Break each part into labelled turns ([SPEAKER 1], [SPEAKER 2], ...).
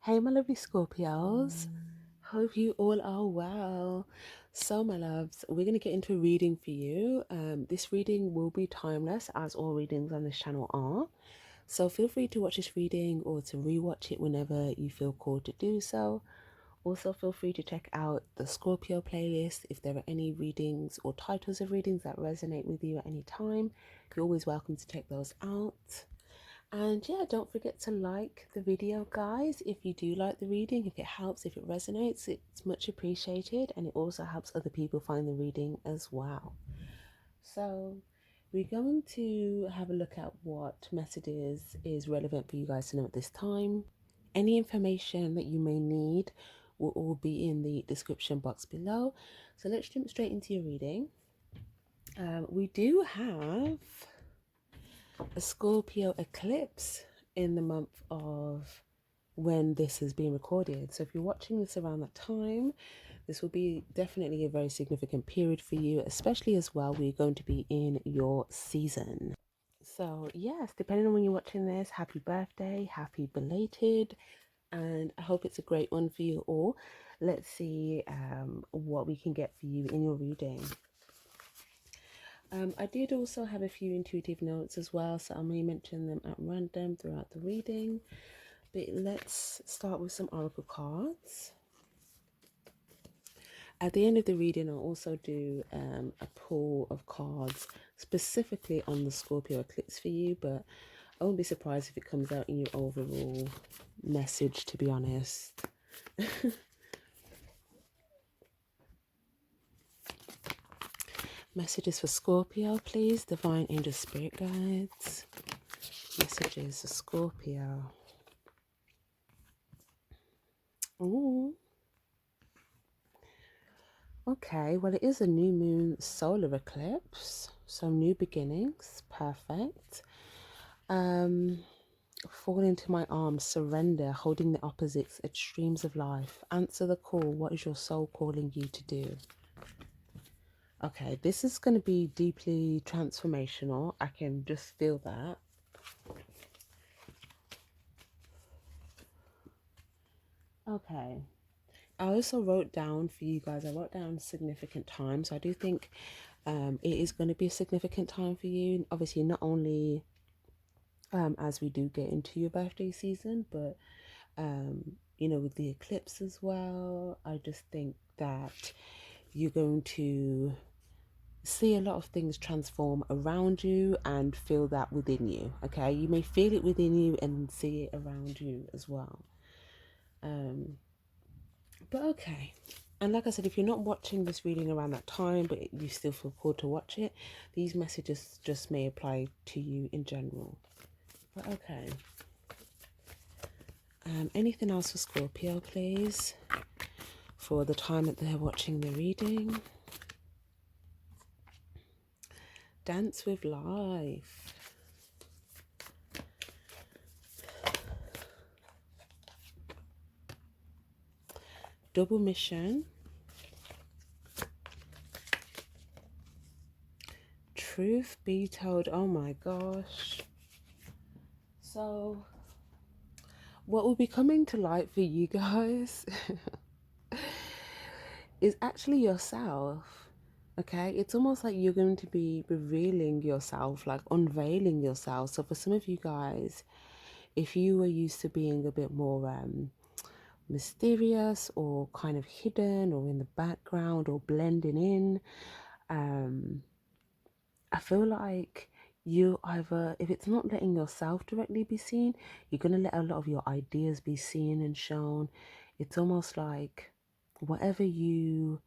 [SPEAKER 1] Hey, my lovely Scorpios. Hope you all are well. So, my loves, we're going to get into a reading for you. This reading will be timeless, as all readings on this channel are. So, feel free to watch this reading or to rewatch it whenever you feel called to do so. Also, feel free to check out the Scorpio playlist if there are any readings or titles of readings that resonate with you at any time. You're always welcome to check those out. And yeah, don't forget to like the video, guys. If you do like the reading, if it helps, if it resonates, it's much appreciated, and it also helps other people find the reading as well. So we're going to have a look at what messages is relevant for you guys to know at this time. Any information that you may need will all be in the description box below. So let's jump straight into your reading. We do have a Scorpio eclipse in the month of when this is being recorded. So if you're watching this around that time, this will be definitely a very significant period for you, especially as well we're going to be in your season. So yes, depending on when you're watching this, happy birthday, happy belated, and I hope it's a great one for you all. Let's see what we can get for you in your reading. I did also have a few intuitive notes as well, so I may mention them at random throughout the reading. But let's start with some oracle cards. At the end of the reading, I'll also do a pull of cards specifically on the Scorpio eclipse for you, but I won't be surprised if it comes out in your overall message, to be honest. Messages for Scorpio, please. Divine Angel Spirit Guides. Messages for Scorpio. Ooh. Okay, well, it is a new moon solar eclipse, so new beginnings. Perfect. Fall into my arms, surrender, holding the opposites, extremes of life. Answer the call. What is your soul calling you to do? Okay, this is going to be deeply transformational. I can just feel that. Okay. I also wrote down for you guys, I wrote down significant time. So I do think it is going to be a significant time for you. Obviously, not only as we do get into your birthday season, but you know, with the eclipse as well. I just think that you're going to see a lot of things transform around you and feel that within you. Okay, you may feel it within you and see it around you as well. But okay. And like I said, if you're not watching this reading around that time, but you still feel called to watch it, these messages just may apply to you in general. But okay. Anything else for Scorpio, please? For the time that they're watching the reading. Dance with life. Double mission. Truth be told, oh my gosh. So, what will be coming to light for you guys is actually yourself. Okay, it's almost like you're going to be revealing yourself, like unveiling yourself. So for some of you guys, if you were used to being a bit more mysterious or kind of hidden or in the background or blending in, I feel like you either, if it's not letting yourself directly be seen, you're going to let a lot of your ideas be seen and shown. It's almost like whatever you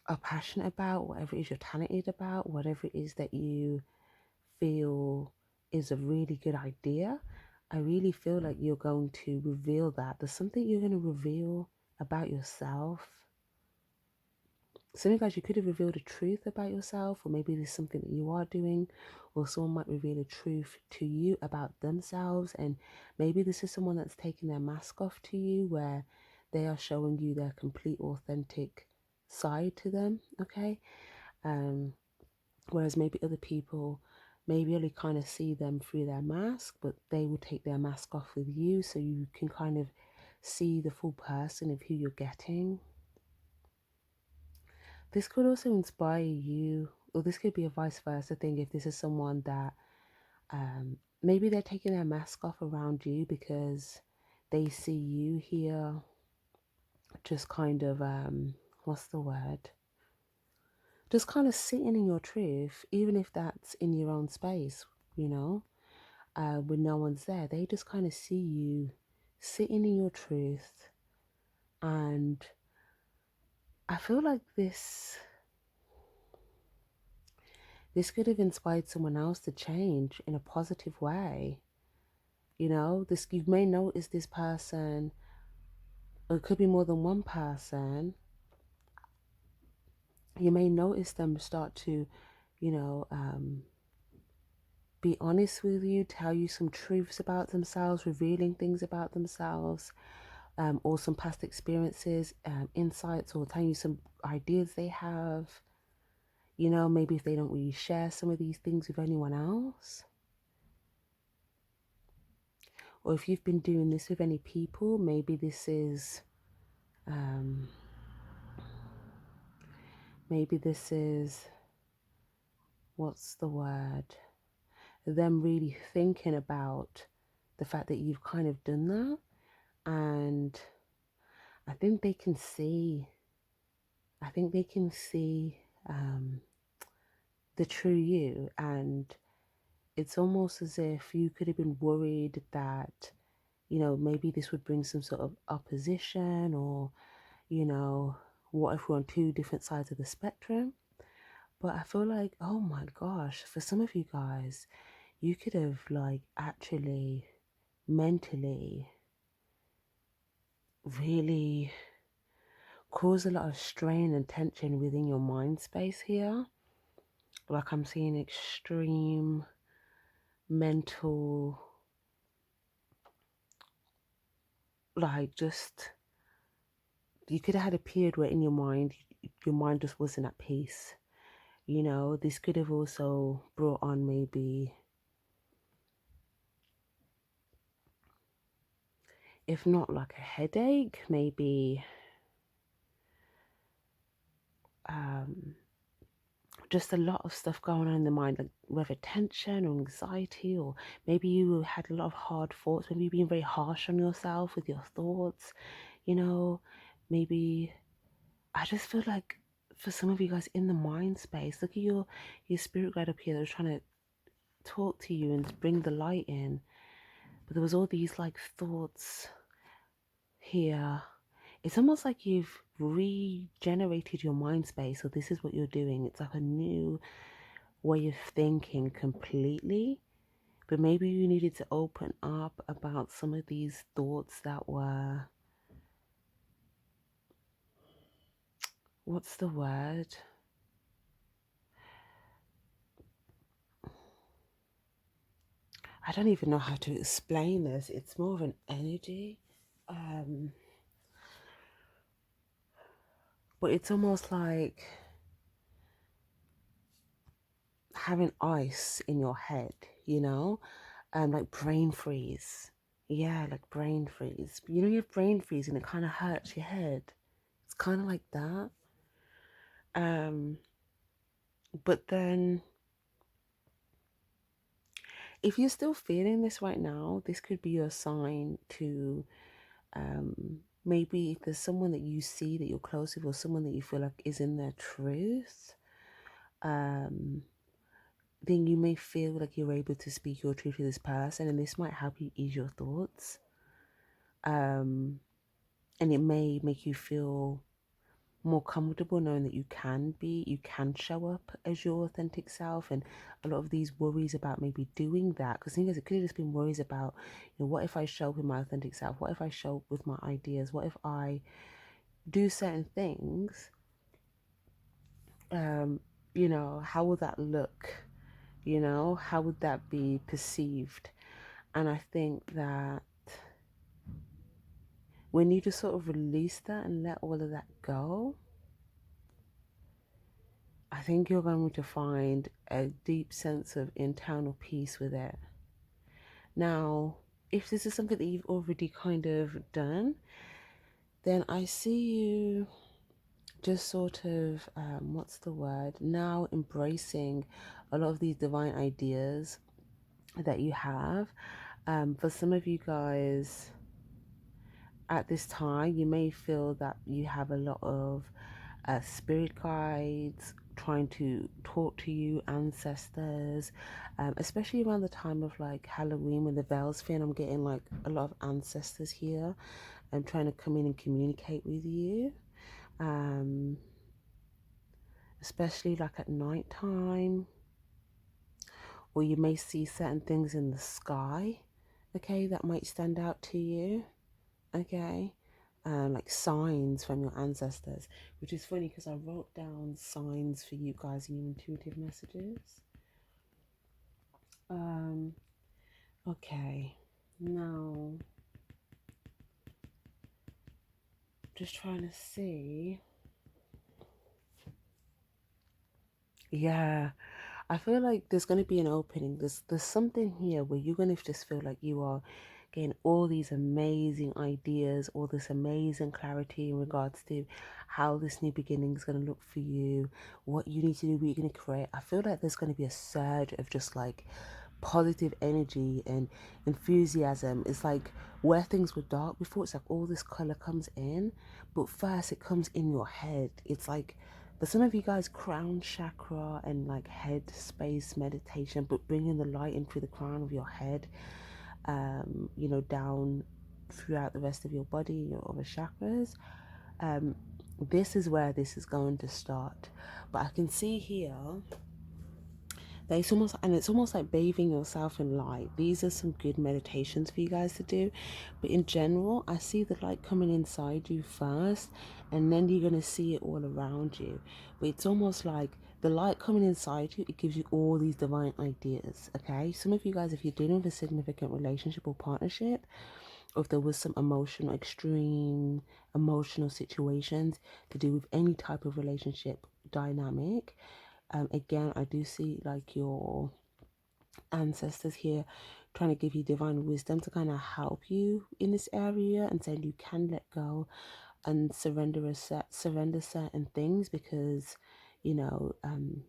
[SPEAKER 1] are passionate about, whatever it is you're talented about, whatever it is that you feel is a really good idea, I really feel like you're going to reveal that. There's something you're going to reveal about yourself. Some of you guys, you could have revealed a truth about yourself, or maybe there's something that you are doing, or someone might reveal a truth to you about themselves, and maybe this is someone that's taking their mask off to you, where they are showing you their complete authentic side to them. Okay, whereas maybe other people maybe only kind of see them through their mask, but they will take their mask off with you so you can kind of see the full person of who you're getting. This could also inspire you, or this could be a vice versa thing if this is someone that maybe they're taking their mask off around you because they see you here just kind of, what's the word? Just kind of sitting in your truth, even if that's in your own space, you know, when no one's there. They just kind of see you sitting in your truth. And I feel like this could have inspired someone else to change in a positive way. You know, this, you may notice this person, or it could be more than one person. You may notice them start to, you know, be honest with you, tell you some truths about themselves, revealing things about themselves, or some past experiences, insights, or telling you some ideas they have. You know, maybe if they don't really share some of these things with anyone else. Or if you've been doing this with any people, maybe this is, maybe this is, what's the word? Them really thinking about the fact that you've kind of done that. And I think they can see, the true you. And it's almost as if you could have been worried that, you know, maybe this would bring some sort of opposition, or, you know, what if we're on two different sides of the spectrum? But I feel like, oh my gosh, for some of you guys, you could have like actually mentally really caused a lot of strain and tension within your mind space here. Like I'm seeing extreme mental, like just, you could have had a period where in your mind just wasn't at peace. You know, this could have also brought on maybe, if not like a headache, maybe just a lot of stuff going on in the mind, like whether tension or anxiety, or maybe you had a lot of hard thoughts, maybe you've been very harsh on yourself with your thoughts, you know, maybe, I just feel like for some of you guys in the mind space, look at your spirit guide up here that was trying to talk to you and bring the light in, but there was all these like thoughts here. It's almost like you've regenerated your mind space, so this is what you're doing. It's like a new way of thinking completely, but maybe you needed to open up about some of these thoughts that were, what's the word? I don't even know how to explain this. It's more of an energy. But it's almost like having ice in your head, you know? Like brain freeze. Yeah, like brain freeze. You know, you have brain freeze and it kind of hurts your head. It's kind of like that. But then, if you're still feeling this right now, this could be your sign to, maybe if there's someone that you see that you're close with, or someone that you feel like is in their truth, then you may feel like you're able to speak your truth to this person, and this might help you ease your thoughts. And it may make you feel more comfortable knowing that you can show up as your authentic self. And a lot of these worries about maybe doing that, because things it could have just been worries about, you know, what if I show up with my authentic self? What if I show up with my ideas? What if I do certain things? You know, how will that look? You know, how would that be perceived? And I think that when you just sort of release that and let all of that go, I think you're going to find a deep sense of internal peace with it. Now, if this is something that you've already kind of done, then I see you just sort of, what's the word? Now embracing a lot of these divine ideas that you have. For some of you guys at this time, you may feel that you have a lot of spirit guides trying to talk to you, ancestors, especially around the time of like Halloween when the veils fin. I'm getting like a lot of ancestors here and trying to come in and communicate with you, um, especially like at night time, or you may see certain things in the sky, okay, that might stand out to you, okay. Like signs from your ancestors, which is funny because I wrote down signs for you guys in your intuitive messages. Um, okay, now just trying to see. Yeah, I feel like there's going to be an opening. There's something here where you're going to just feel like you are getting all these amazing ideas, all this amazing clarity in regards to how this new beginning is going to look for you, what you need to do, what you're going to create. I feel like there's going to be a surge of just like positive energy and enthusiasm. It's like where things were dark before, it's like all this color comes in, but first it comes in your head. It's like for some of you guys, crown chakra and like head space meditation, but bringing the light into the crown of your head, you know, down throughout the rest of your body, your other chakras. This is where this is going to start. But I can see here that it's almost like bathing yourself in light. These are some good meditations for you guys to do. But in general, I see the light coming inside you first, and then you're gonna see it all around you. But it's almost like the light coming inside you, it gives you all these divine ideas. Okay, some of you guys, if you're dealing with a significant relationship or partnership, or if there was some emotional, extreme emotional situations to do with any type of relationship dynamic, again, I do see like your ancestors here trying to give you divine wisdom to kind of help you in this area and saying you can let go and surrender certain things because you know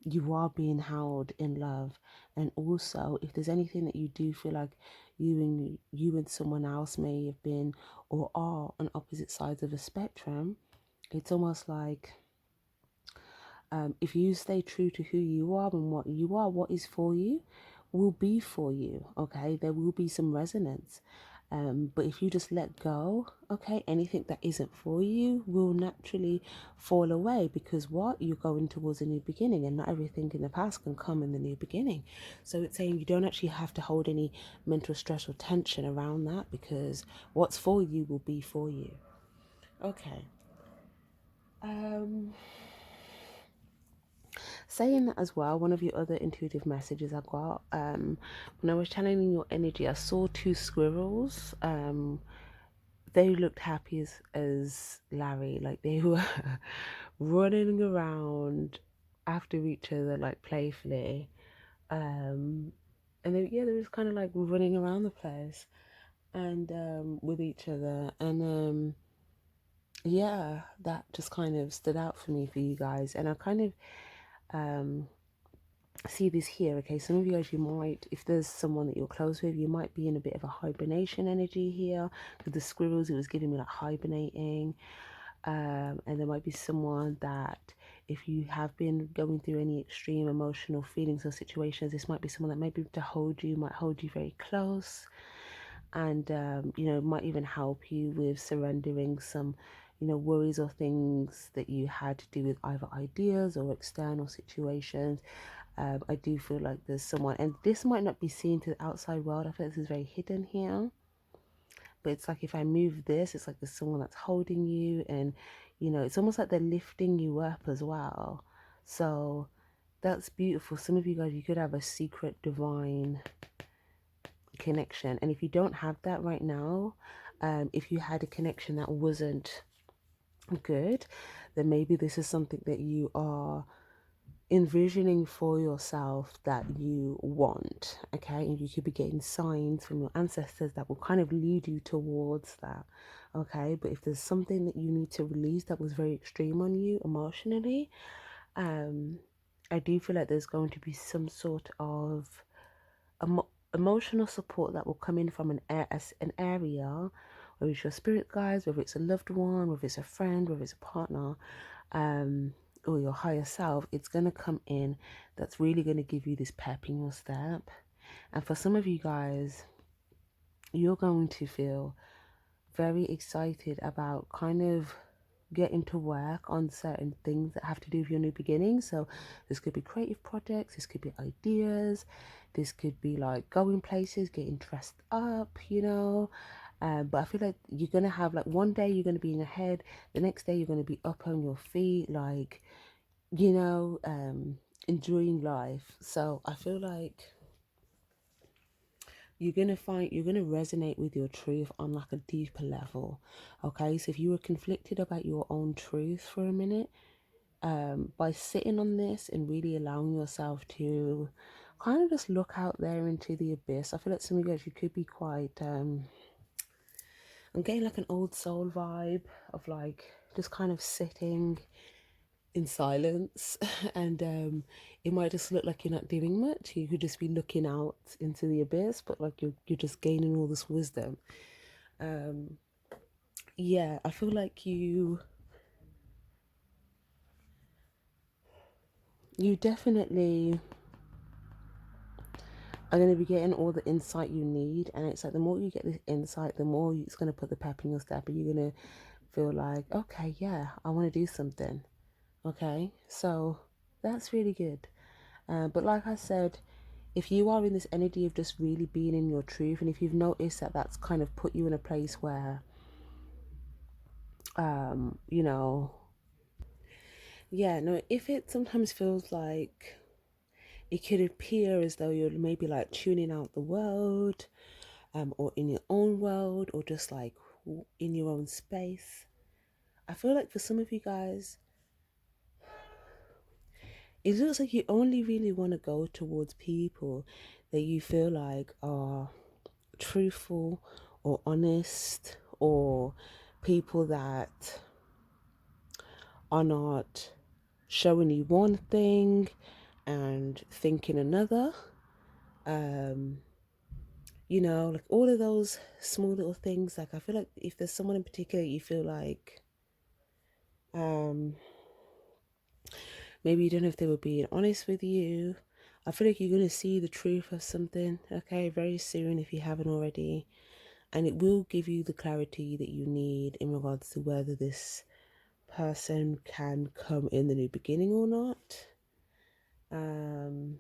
[SPEAKER 1] you are being held in love. And also if there's anything that you do feel like you and someone else may have been or are on opposite sides of a spectrum, it's almost like if you stay true to who you are and what you are, what is for you will be for you, okay? There will be some resonance. But if you just let go, okay, anything that isn't for you will naturally fall away because what? You're going towards a new beginning and not everything in the past can come in the new beginning. So it's saying you don't actually have to hold any mental stress or tension around that because what's for you will be for you. Okay. Um Saying that as well, one of your other intuitive messages I got, when I was channeling your energy, I saw two squirrels. They looked happy as Larry, like they were running around after each other, like playfully. Um, and they were just kind of like running around the place and with each other. And yeah, that just kind of stood out for me for you guys. And I kind of um see this here. Okay, some of you guys, you might, if there's someone that you're close with, you might be in a bit of a hibernation energy here. With the squirrels, it was giving me like hibernating. And there might be someone that if you have been going through any extreme emotional feelings or situations, this might be someone that might be able to hold you, might hold you very close, and you know, might even help you with surrendering some, you know, worries or things that you had to do with either ideas or external situations. I do feel like there's someone, and this might not be seen to the outside world. I feel like this is very hidden here. But it's like if I move this, it's like there's someone that's holding you, and you know, it's almost like they're lifting you up as well. So that's beautiful. Some of you guys, you could have a secret divine connection, and if you don't have that right now, if you had a connection that wasn't good, then maybe this is something that you are envisioning for yourself that you want, okay? And you could be getting signs from your ancestors that will kind of lead you towards that, okay? But if there's something that you need to release that was very extreme on you emotionally, I do feel like there's going to be some sort of emotional support that will come in from an area, whether it's your spirit guides, whether it's a loved one, whether it's a friend, whether it's a partner, or your higher self. It's going to come in that's really going to give you this pep in your step. And for some of you guys, you're going to feel very excited about kind of getting to work on certain things that have to do with your new beginning. So this could be creative projects, this could be ideas, this could be like going places, getting dressed up, but I feel like you're gonna have, like, one day you're gonna be in your head, the next day you're gonna be up on your feet, like, enjoying life. So I feel like you're gonna resonate with your truth on like a deeper level. Okay, so if you were conflicted about your own truth for a minute, by sitting on this and really allowing yourself to kind of just look out there into the abyss, I feel like some of you guys, you could be quite I'm getting like an old soul vibe of like just kind of sitting in silence and it might just look like you're not doing much. You could just be looking out into the abyss, but like you're just gaining all this wisdom. Yeah, I feel like you definitely are going to be getting all the insight you need, and it's like the more you get this insight, the more it's going to put the pep in your step, and you're going to feel like, okay, yeah, I want to do something. Okay, so that's really good. But like I said, if you are in this energy of just really being in your truth, and if you've noticed that that's kind of put you in a place where you know yeah, no, if it sometimes feels like it could appear as though you're maybe like tuning out the world, or in your own world, or just like in your own space, I feel like for some of you guys, it looks like you only really want to go towards people that you feel like are truthful or honest, or people that are not showing you one thing and thinking another. Like all of those small little things. Like I feel like if there's someone in particular you feel like um maybe you don't know if they were being honest with you, I feel like you're going to see the truth of something, okay, very soon if you haven't already. And it will give you the clarity that you need in regards to whether this person can come in the new beginning or not. Um,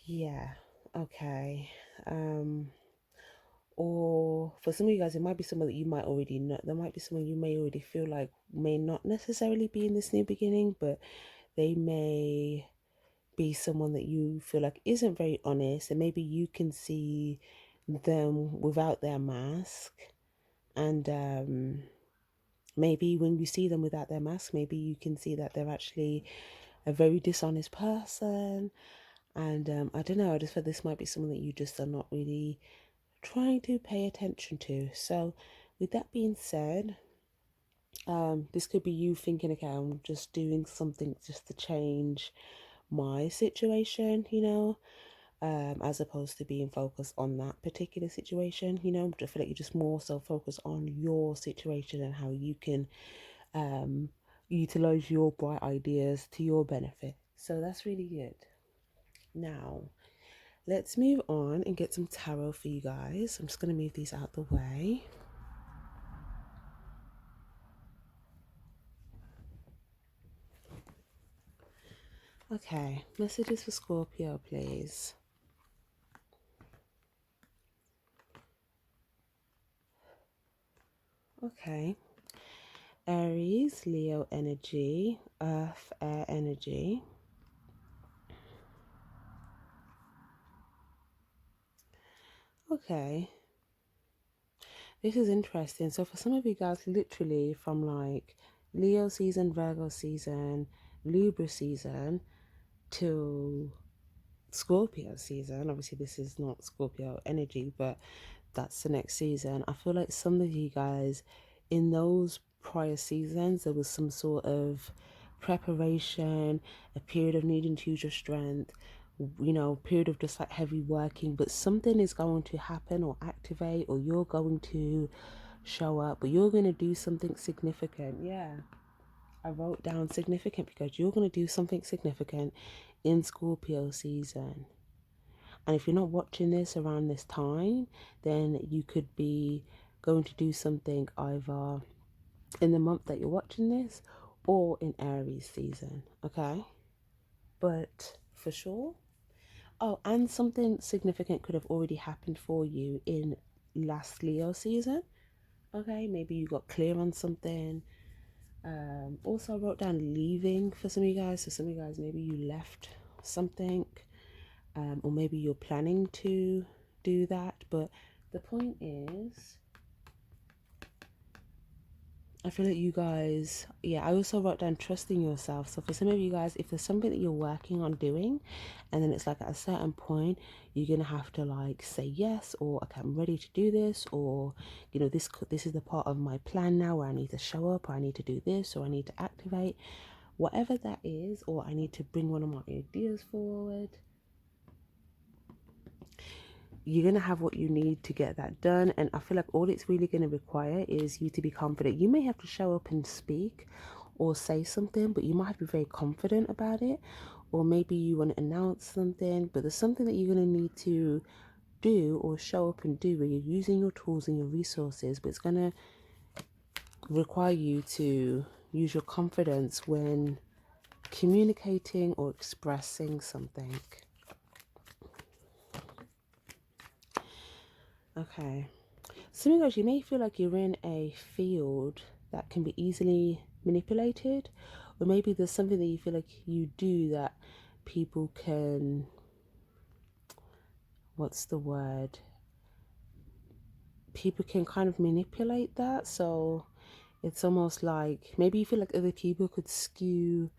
[SPEAKER 1] yeah, okay. Or for some of you guys, it might be someone that you might already know. There might be someone you may already feel like may not necessarily be in this new beginning, but they may be someone that you feel like isn't very honest, and maybe you can see them without their mask. And maybe when you see them without their mask, maybe you can see that they're actually a very dishonest person. And I don't know, I just feel this might be someone that you just are not really trying to pay attention to. So with that being said, this could be you thinking, okay, I'm just doing something just to change my situation, as opposed to being focused on that particular situation. I feel like you're just more so focused on your situation and how you can utilize your bright ideas to your benefit. So that's really good. Now, let's move on and get some tarot for you guys. I'm just going to move these out the way. Okay, messages for Scorpio, please. Okay. Aries, Leo energy, Earth, air energy. Okay. This is interesting. So for some of you guys, literally from like Leo season, Virgo season, Libra season till Scorpio season. Obviously, this is not Scorpio energy, but that's the next season. I feel like some of you guys in those prior seasons, there was some sort of preparation, a period of needing to use your strength, period of just like heavy working, but something is going to happen or activate, or you're going to show up, but you're going to do something significant. Yeah, I wrote down significant because you're going to do something significant in Scorpio season. And if you're not watching this around this time, then you could be going to do something either in the month that you're watching this or in Aries season, okay? But for sure. Oh, and something significant could have already happened for you in last Leo season, okay? Maybe you got clear on something. Also, I wrote down leaving for some of you guys. So some of you guys, maybe you left something, or maybe you're planning to do that. But the point is, I feel like you guys, yeah, I also wrote down trusting yourself. So for some of you guys, if there's something that you're working on doing, and then it's like at a certain point, you're going to have to like say yes, or okay, I'm ready to do this, or, this is the part of my plan now where I need to show up, or I need to do this, or I need to activate, whatever that is, or I need to bring one of my ideas forward. You're going to have what you need to get that done. And I feel like all it's really going to require is you to be confident. You may have to show up and speak or say something, but you might have to be very confident about it. Or maybe you want to announce something, but there's something that you're going to need to do or show up and do where you're using your tools and your resources, but it's going to require you to use your confidence when communicating or expressing something. Okay. Some of you guys, you may feel like you're in a field that can be easily manipulated, or maybe there's something that you feel like you do that people can, what's the word? People can kind of manipulate that. So it's almost like maybe you feel like other people could skew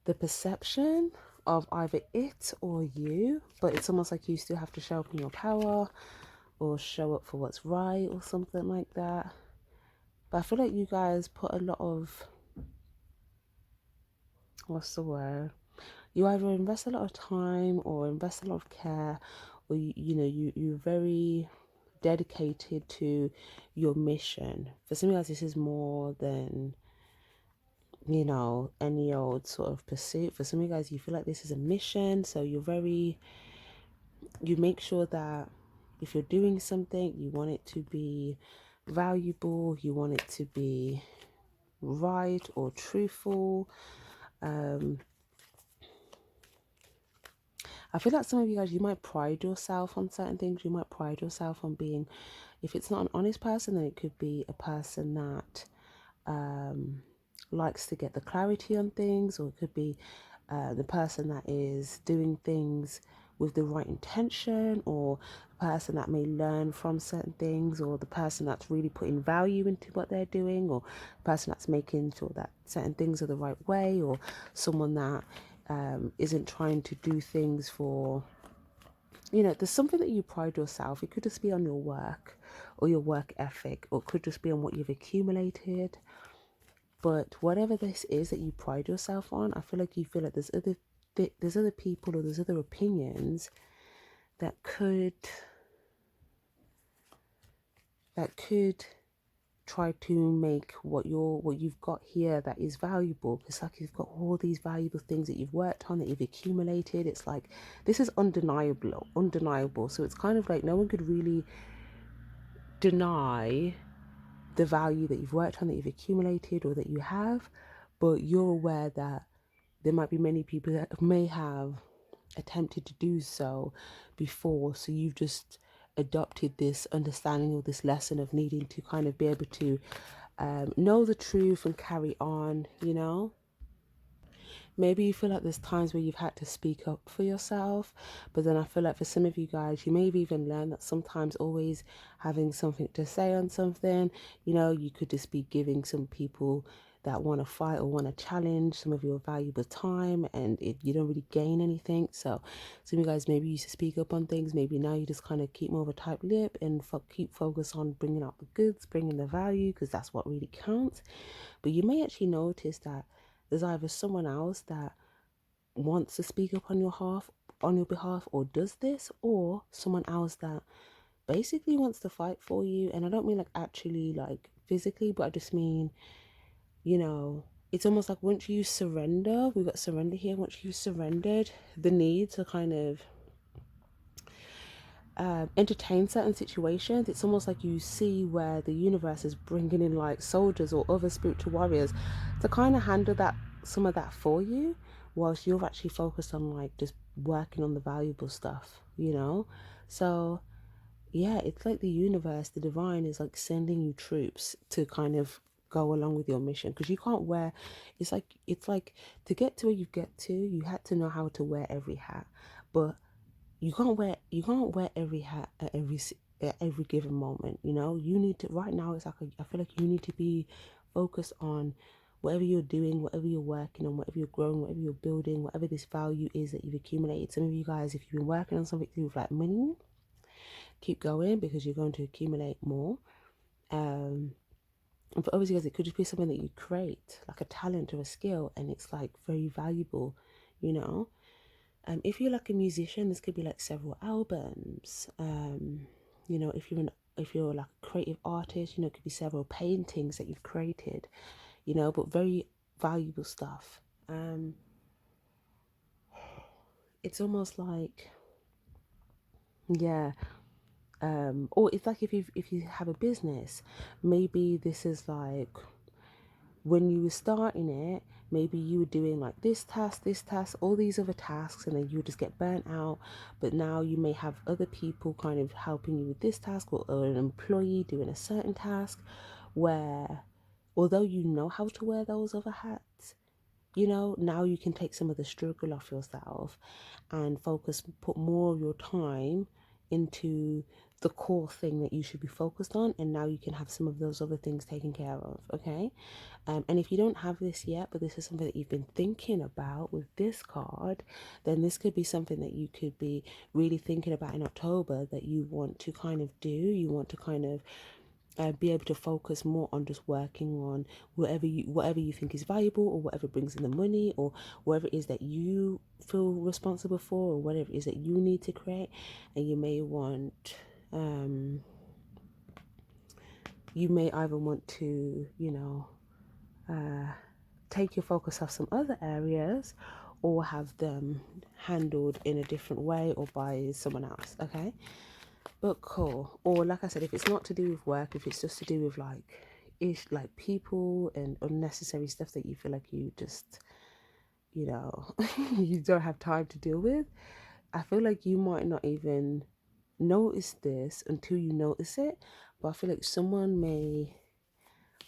[SPEAKER 1] the perception of either it or you, but it's almost like you still have to show up in your power or show up for what's right or something like that. But I feel like you guys put a lot of, what's the word? You either invest a lot of time or invest a lot of care, or you're very dedicated to your mission. For some of you guys, this is more than any old sort of pursuit. For some of you guys, you feel like this is a mission, so you make sure that if you're doing something, you want it to be valuable, you want it to be right or truthful. I feel like some of you guys, you might pride yourself on certain things. You might pride yourself on being, if it's not an honest person, then it could be a person that likes to get the clarity on things, or it could be the person that is doing things with the right intention, or the person that may learn from certain things, or the person that's really putting value into what they're doing, or the person that's making sure that certain things are the right way, or someone that isn't trying to do things for, there's something that you pride yourself. It could just be on your work or your work ethic, or it could just be on what you've accumulated. But whatever this is that you pride yourself on, I feel like you feel like there's other people or there's other opinions that could try to make what you've got here that is valuable. It's like you've got all these valuable things that you've worked on, that you've accumulated. It's like this is undeniable. So it's kind of like no one could really deny the value that you've worked on, that you've accumulated, or that you have. But you're aware that there might be many people that may have attempted to do so before, so you've just adopted this understanding or this lesson of needing to kind of be able to know the truth and carry on. Maybe you feel like there's times where you've had to speak up for yourself, but then I feel like for some of you guys, you may have even learned that sometimes always having something to say on something, you could just be giving some people that want to fight or want to challenge some of your valuable time, and you don't really gain anything. So some of you guys maybe used to speak up on things, maybe now you just kind of keep more of a tight lip and keep focus on bringing out the goods, bringing the value, because that's what really counts. But you may actually notice that there's either someone else that wants to speak up on your behalf or does this, or someone else that basically wants to fight for you. And I don't mean like actually like physically, but I just mean, you know, it's almost like once you surrender, we've got surrender here, once you surrendered the need to kind of entertain certain situations, it's almost like you see where the universe is bringing in like soldiers or other spiritual warriors to kind of handle that, some of that for you, whilst you're actually focused on like just working on the valuable stuff, you know. So yeah, it's like the universe, the divine is like sending you troops to kind of go along with your mission, because you can't wear, it's like to get to where you get to, you had to know how to wear every hat. But you can't wear every hat at every given moment, you know. You need to, right now it's like I feel like you need to be focused on whatever you're doing, whatever you're working on, whatever you're growing, whatever you're building, whatever this value is that you've accumulated. Some of you guys, if you've been working on something to do with like money, keep going, because you're going to accumulate more. And for others of you guys, it could just be something that you create, like a talent or a skill, and it's like very valuable, you know. If you're like a musician, this could be like several albums. You know, if you're like a creative artist, you know, it could be several paintings that you've created, you know, but very valuable stuff. It's almost like, yeah. Or it's like if you have a business, maybe this is like when you were starting it, maybe you were doing like this task, all these other tasks, and then you would just get burnt out. But now you may have other people kind of helping you with this task, or an employee doing a certain task, where although you know how to wear those other hats, you know, now you can take some of the struggle off yourself and focus, put more of your time into the core thing that you should be focused on, and now you can have some of those other things taken care of. Okay. And if you don't have this yet, but this is something that you've been thinking about with this card, then this could be something that you could be really thinking about in October, that you want to kind of do. You want to kind of be able to focus more on just working on whatever you think is valuable, or whatever brings in the money, or whatever it is that you feel responsible for, or whatever it is that you need to create. And you may want you may either want to, you know, take your focus off some other areas, or have them handled in a different way or by someone else. Okay. But cool. Or like I said, if it's not to do with work, if it's just to do with like people and unnecessary stuff that you feel like you just, you know, you don't have time to deal with, I feel like you might not even notice this until you notice it. But I feel like someone may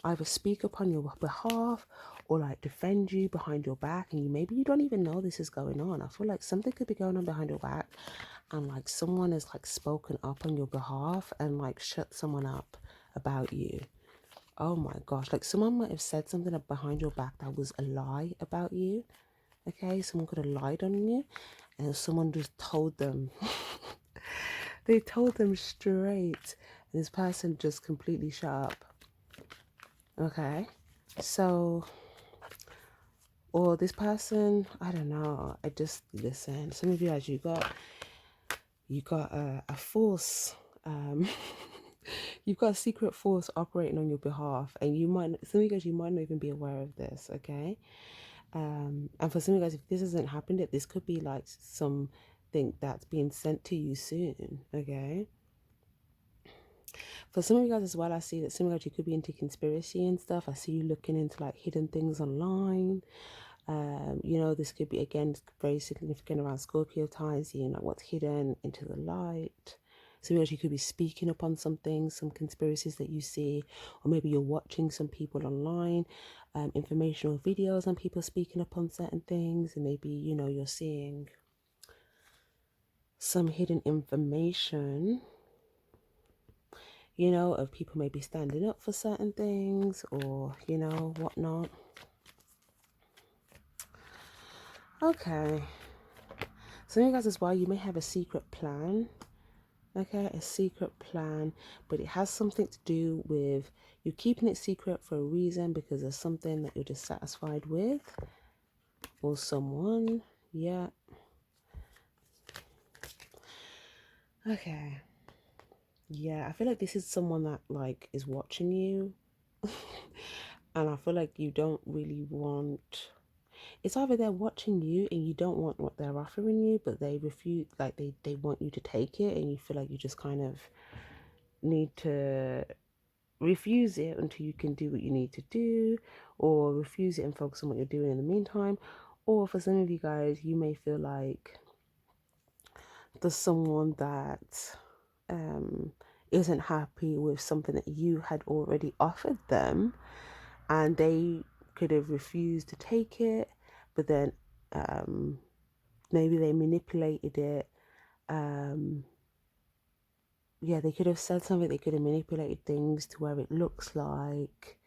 [SPEAKER 1] either speak up on your behalf, or like defend you behind your back, and you don't even know this is going on. I feel like something could be going on behind your back, and like someone has like spoken up on your behalf and like shut someone up about you. Oh my gosh, like someone might have said something behind your back that was a lie about you. Okay, someone could have lied on you, and someone just told them they told them straight, and this person just completely shut up. Okay, so, or this person, I don't know, I just, listen, some of you guys, you got a force, you've got a secret force operating on your behalf, and some of you guys, you might not even be aware of this. Okay. And for some of you guys, if this hasn't happened yet, this could be like something that's being sent to you soon. Okay. For some of you guys as well, I see that some of you guys, you could be into conspiracy and stuff. I see you looking into like hidden things online. You know, this could be, again, very significant around Scorpio time, seeing like what's hidden into the light. Some of you could be speaking up on some things, some conspiracies that you see, or maybe you're watching some people online, informational videos on people speaking up on certain things, and maybe, you know, you're seeing some hidden information you know, of people maybe standing up for certain things or, you know, whatnot. Okay. Some of you guys as well, you may have a secret plan. Okay, a secret plan, but it has something to do with you keeping it secret for a reason because there's something that you're dissatisfied with or someone. Yeah. Okay. Yeah, I feel like this is someone that like is watching you. And I feel like you don't really want, it's either they're watching you and you don't want what they're offering you, but they refuse, like they want you to take it, and you feel like you just kind of need to refuse it until you can do what you need to do, or refuse it and focus on what you're doing in the meantime. Or for some of you guys, you may feel like there's someone that isn't happy with something that you had already offered them, and they could have refused to take it, but then maybe they manipulated it. Yeah, they could have said something, they could have manipulated things to where it looks like,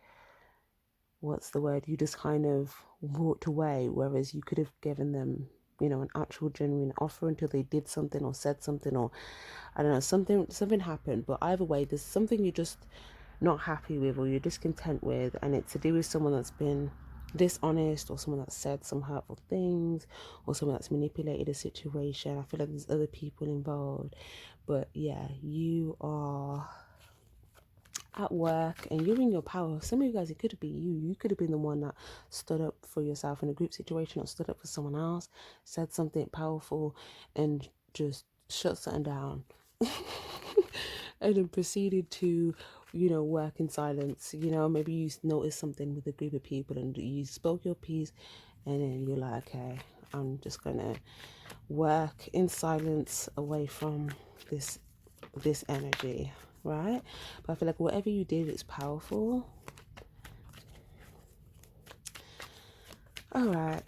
[SPEAKER 1] what's the word, you just kind of walked away, whereas you could have given them, you know, an actual genuine offer until they did something or said something, or I don't know, something happened. But either way, there's something you're just not happy with or you're discontent with, and it's to do with someone that's been dishonest, or someone that said some hurtful things, or someone that's manipulated a situation. I feel like there's other people involved, but yeah, you are at work and you're in your power. Some of you guys, it could be you could have been the one that stood up for yourself in a group situation, or stood up for someone else, said something powerful, and just shut something down. And then proceeded to, you know, work in silence. You know, maybe you noticed something with a group of people and you spoke your piece, and then you're like, okay, I'm just gonna work in silence away from this energy, right? But I feel like whatever you did, it's powerful. All right.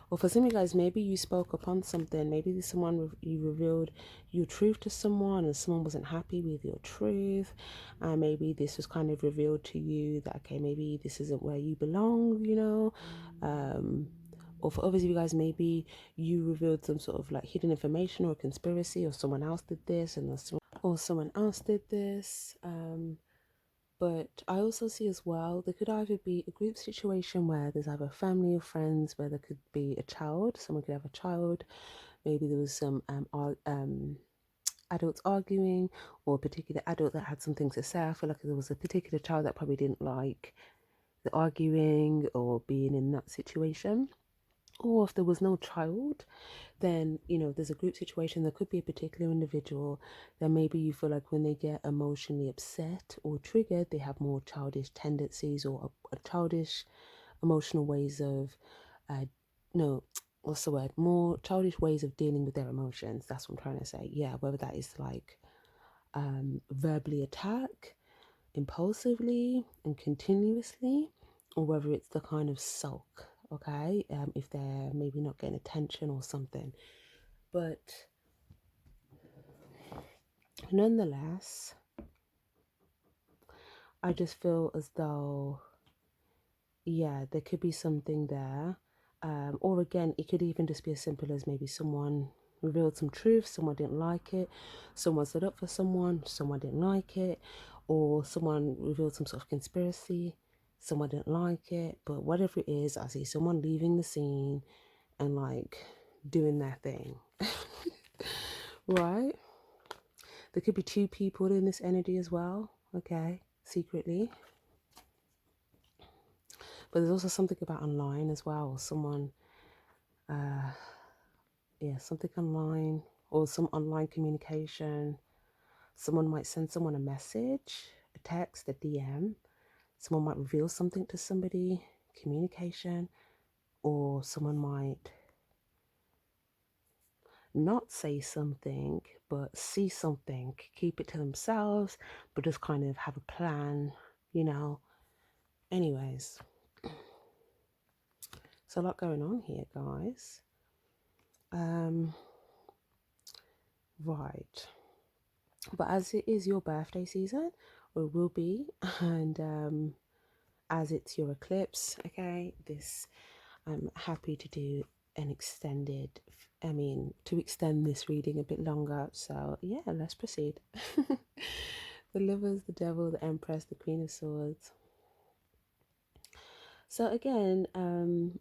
[SPEAKER 1] Or for some of you guys, maybe you spoke upon something. Maybe someone, you revealed your truth to someone, and someone wasn't happy with your truth. And maybe this was kind of revealed to you that, okay, maybe this isn't where you belong, you know. Or for others of you guys, maybe you revealed some sort of like hidden information or conspiracy, or someone else did this, or someone else did this. But I also see as well, there could either be a group situation where there's either family or friends, where there could be a child, someone could have a child, maybe there was some adults arguing, or a particular adult that had something to say. I feel like there was a particular child that probably didn't like the arguing or being in that situation. Or if there was no child, then, you know, there's a group situation, there could be a particular individual that maybe you feel like when they get emotionally upset or triggered, they have more childish tendencies, or a childish emotional ways of no what's the word, more childish ways of dealing with their emotions. That's what I'm trying to say. Yeah, whether that is like verbally attack impulsively and continuously, or whether it's the kind of sulk, okay, if they're maybe not getting attention or something. But nonetheless, I just feel as though, yeah, there could be something there. Or again, it could even just be as simple as maybe someone revealed some truth, someone didn't like it, someone stood up for someone didn't like it, or someone revealed some sort of conspiracy, someone didn't like it. But whatever it is, I see someone leaving the scene and like doing their thing. Right? There could be two people in this energy as well, okay, secretly. But there's also something about online as well, or someone, yeah, something online, or some online communication. Someone might send someone a message, a text, a DM. Someone might reveal something to somebody, communication, or someone might not say something, but see something, keep it to themselves, but just kind of have a plan, you know. Anyways, there's a lot going on here, guys. Right. But as it is your birthday season, or it will be, and as it's your eclipse, okay, this I'm happy to do an extended, I mean, to extend this reading a bit longer. So, yeah, let's proceed. The Lovers, the Devil, the Empress, the Queen of Swords. So, again,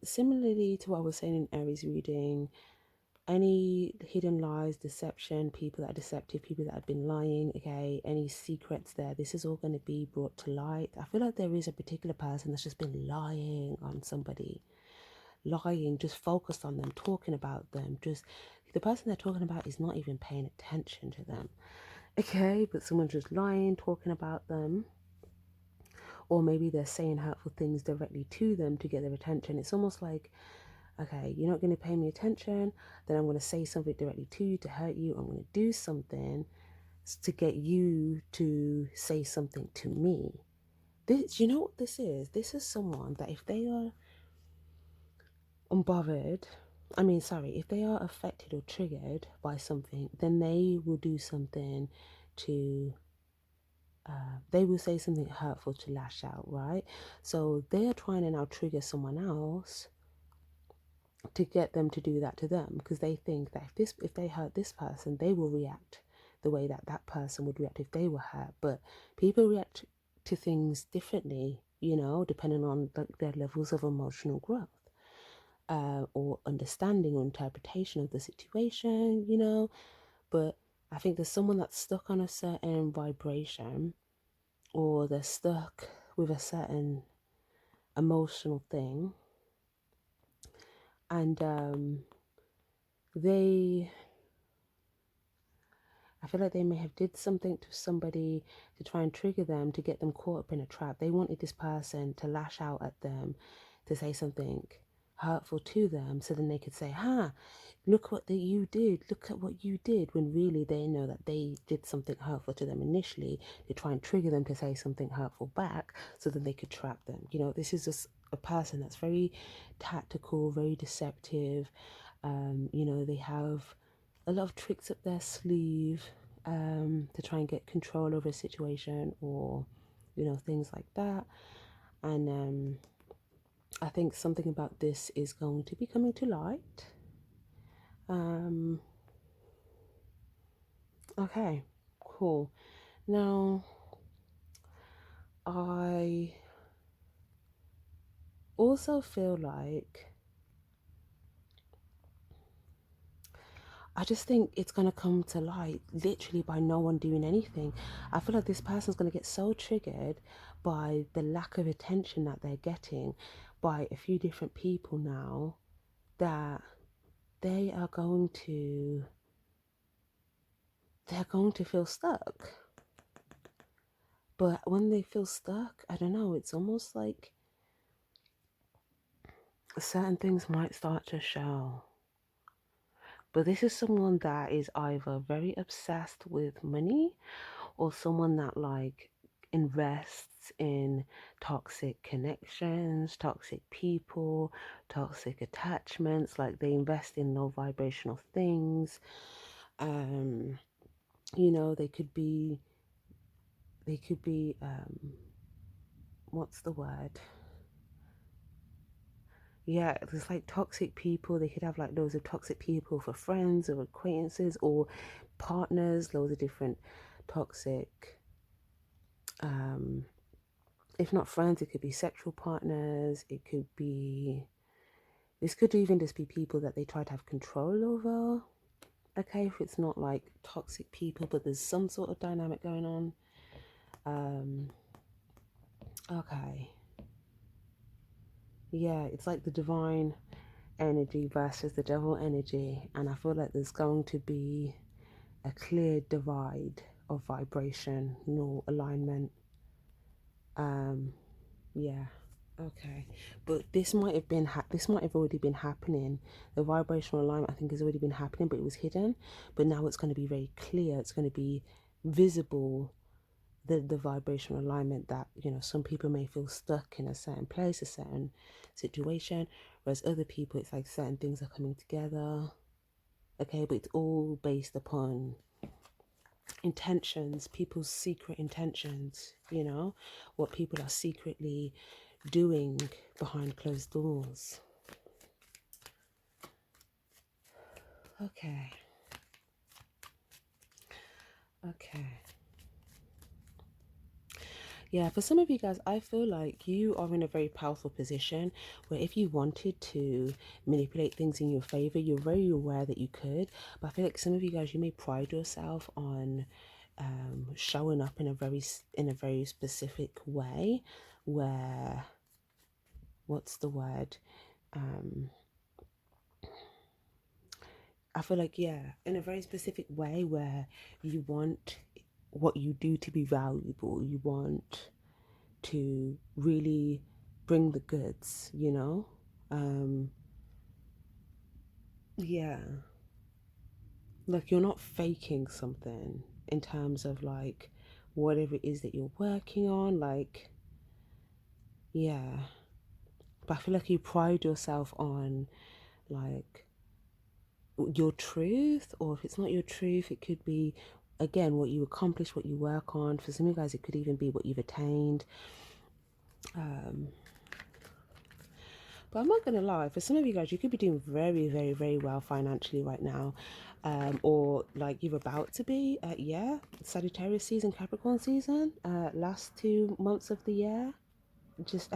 [SPEAKER 1] similarly to what I was saying in Aries reading, any hidden lies, deception, people that are deceptive, people that have been lying, okay, any secrets there, this is all going to be brought to light. I feel like there is a particular person that's just been lying on somebody, lying, just focused on them, talking about them, just the person they're talking about is not even paying attention to them, okay, but someone's just lying, talking about them, or maybe they're saying hurtful things directly to them to get their attention. It's almost like, okay, you're not going to pay me attention, then I'm going to say something directly to you to hurt you. I'm going to do something to get you to say something to me. This, you know what this is? This is someone that if they are unbothered, if they are affected or triggered by something, then they will do something to, they will say something hurtful to lash out, right? So they are trying to now trigger someone else to get them to do that to them, because they think that if they hurt this person, they will react the way that that person would react if they were hurt. But people react to things differently, you know, depending on their levels of emotional growth, or understanding or interpretation of the situation, you know. But I think there's someone that's stuck on a certain vibration, or they're stuck with a certain emotional thing, and they I feel like they may have did something to somebody to try and trigger them, to get them caught up in a trap. They wanted this person to lash out at them, to say something hurtful to them, so then they could say, look what you did, look at what you did, when really they know that they did something hurtful to them initially, to try and trigger them to say something hurtful back, so then they could trap them. You know, this is just a person that's very tactical, very deceptive. You know, they have a lot of tricks up their sleeve, to try and get control over a situation, or, you know, things like that. And I think something about this is going to be coming to light. Okay, cool. Now, I also feel like, I just think it's going to come to light literally by no one doing anything. I feel like this person's going to get so triggered by the lack of attention that they're getting by a few different people now, that they are going to they're going to feel stuck. But when they feel stuck, I don't know, it's almost like certain things might start to show. But this is someone that is either very obsessed with money, or someone that like invests in toxic connections, toxic people, toxic attachments. Like they invest in low vibrational things. You know, they could be what's the word? Yeah, there's like toxic people. They could have like loads of toxic people for friends or acquaintances or partners, loads of different toxic, if not friends, it could be sexual partners. This could even just be people that they try to have control over. Okay, if it's not like toxic people, but there's some sort of dynamic going on. Okay. Yeah, it's like the divine energy versus the devil energy. And I feel like there's going to be a clear divide of vibration, no alignment. Yeah. Okay, but this might have been this might have already been happening. The vibrational alignment, I think, has already been happening, but it was hidden. But now it's going to be very clear. It's going to be visible. The vibrational alignment, that, you know, some people may feel stuck in a certain place, a certain situation, whereas other people, it's like certain things are coming together. Okay, but it's all based upon intentions, people's secret intentions, what people are secretly doing behind closed doors. Okay. Yeah, for some of you guys, I feel like you are in a very powerful position where if you wanted to manipulate things in your favor, you're very aware that you could. But I feel like some of you guys, you may pride yourself on showing up in a very specific way, where, what's the word? I feel like, yeah, in a very specific way where you want what you do to be valuable. You want to really bring the goods, yeah, like you're not faking something in terms of like whatever it is that you're working on, like, yeah. But I feel like you pride yourself on like your truth, or if it's not your truth, it could be again what you accomplish, what you work on. For some of you guys, it could even be what you've attained. But I'm not gonna lie, for some of you guys, you could be doing very, very, very well financially right now, or like you're about to be. Yeah, Sagittarius season, Capricorn season, last 2 months of the year, just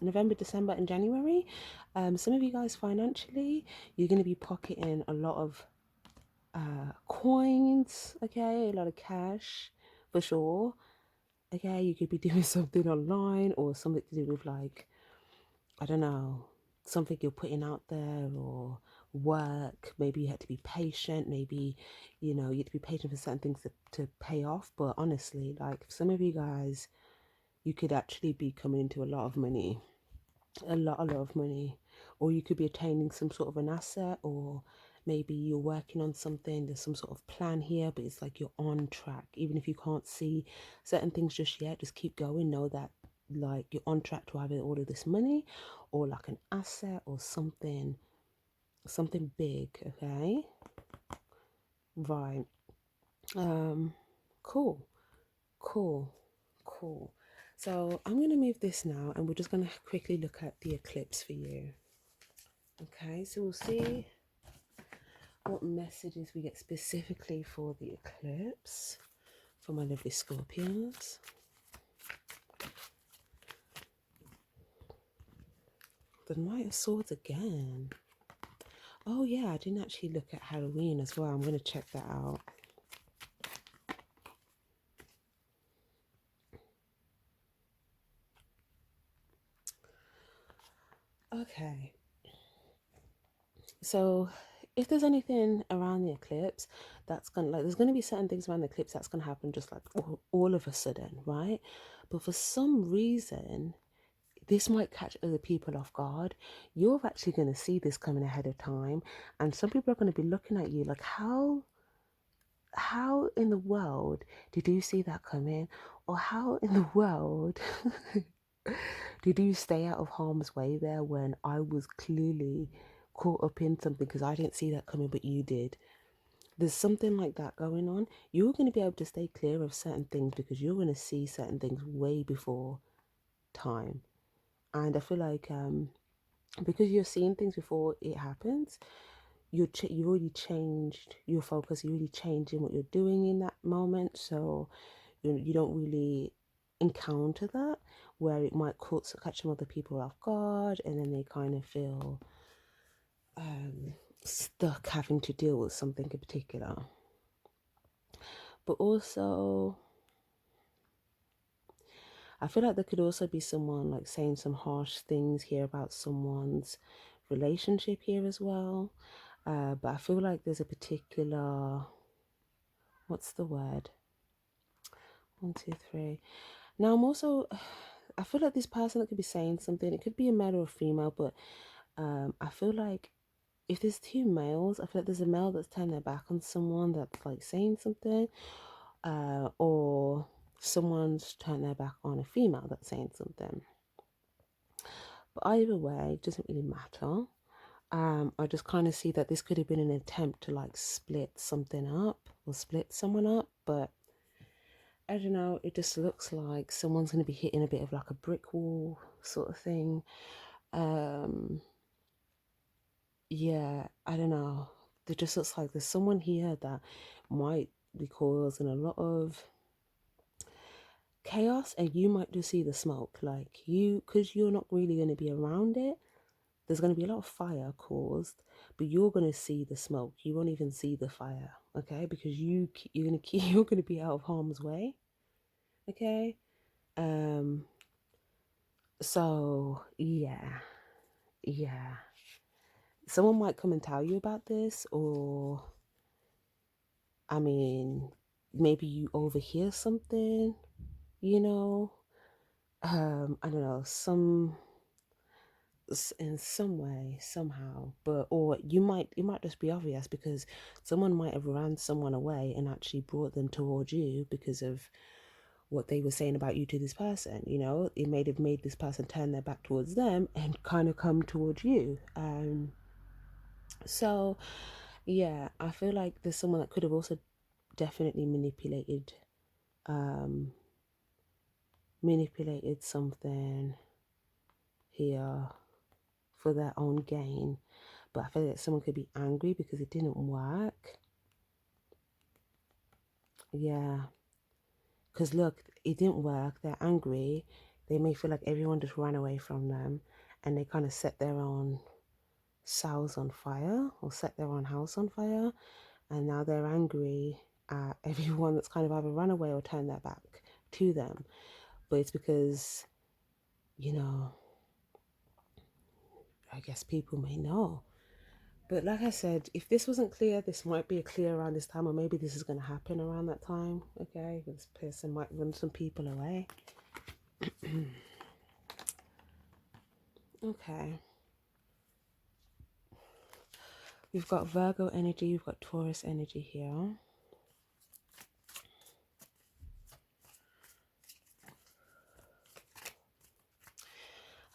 [SPEAKER 1] November, December, and January. Some of you guys financially, you're gonna be pocketing a lot of coins, okay, a lot of cash for sure. Okay, you could be doing something online or something to do with like, I don't know, something you're putting out there, or work. Maybe you had to be patient. Maybe, you had to be patient for certain things to pay off. But honestly, like some of you guys, you could actually be coming into a lot of money, a lot of money. Or you could be attaining some sort of an asset, or maybe you're working on something. There's some sort of plan here, but it's like you're on track. Even if you can't see certain things just yet, just keep going. Know that like you're on track to having all of this money, or like an asset or something big. Okay, right. Cool, cool, cool. So I'm going to move this now, and we're just going to quickly look at the eclipse for you. Okay, so we'll see what messages we get specifically for the eclipse for my lovely Scorpions. The Knight of Swords again. Oh yeah, I didn't actually look at Halloween as well. I'm going to check that out. Okay. So if there's anything around the eclipse that's gonna, like, there's gonna be certain things around the eclipse that's gonna happen just like all of a sudden, right? But for some reason, this might catch other people off guard. You're actually gonna see this coming ahead of time, and some people are gonna be looking at you like, how in the world did you see that coming? Or how in the world did you stay out of harm's way there when I was clearly caught up in something because I didn't see that coming, but you did? There's something like that going on. You're going to be able to stay clear of certain things because you're going to see certain things way before time. And I feel like because you're seeing things before it happens, you've already changed your focus. You're really changing what you're doing in that moment. So you don't really encounter that, where it might catch some other people off guard, and then they kind of feel stuck having to deal with something in particular. But also, I feel like there could also be someone like saying some harsh things here about someone's relationship here as well. But I feel like there's a particular, what's the word? 1, 2, 3. Now I'm also, I feel like this person that could be saying something, it could be a male or a female, but I feel like if there's two males, I feel like there's a male that's turned their back on someone that's like saying something, or someone's turned their back on a female that's saying something. But either way, it doesn't really matter. I just kind of see that this could have been an attempt to like split something up or split someone up, but I don't know, it just looks like someone's going to be hitting a bit of like a brick wall sort of thing. Um, yeah, I don't know. It just looks like there's someone here that might be causing a lot of chaos, and you might just see the smoke. Like you, because you're not really going to be around it, there's going to be a lot of fire caused, but you're going to see the smoke. You won't even see the fire, okay? Because you're going to keep, you're going to be out of harm's way, okay? Um, so yeah, yeah. Someone might come and tell you about this, or I mean, maybe you overhear something, you know. I don't know, in some way, somehow, but or you might, it might just be obvious because someone might have ran someone away and actually brought them towards you because of what they were saying about you to this person. You know, it may have made this person turn their back towards them and kind of come towards you. So yeah, I feel like there's someone that could have also definitely um manipulated something here for their own gain. But I feel like someone could be angry because it didn't work. Yeah, because look, it didn't work. They're angry. They may feel like everyone just ran away from them, and they kind of set their own cells on fire or set their own house on fire, and now they're angry at everyone that's kind of either run away or turned their back to them. But it's because, you know, I guess people may know. But like I said, if this wasn't clear, this might be a clear around this time, or maybe this is going to happen around that time. Okay, this person might run some people away. Okay, we've got Virgo energy, we've got Taurus energy here.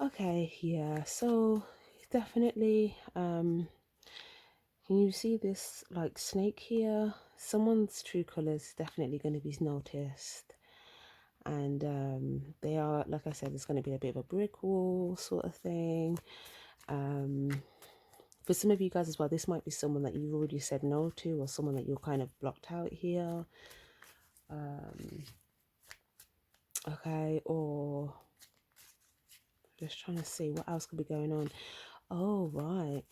[SPEAKER 1] Okay, yeah, so definitely, can you see this like snake here? Someone's true colors is definitely going to be noticed. And they are, like I said, there's going to be a bit of a brick wall sort of thing. For some of you guys as well, this might be someone that you've already said no to, or someone that you're kind of blocked out here. Okay, or just trying to see what else could be going on. Oh, right.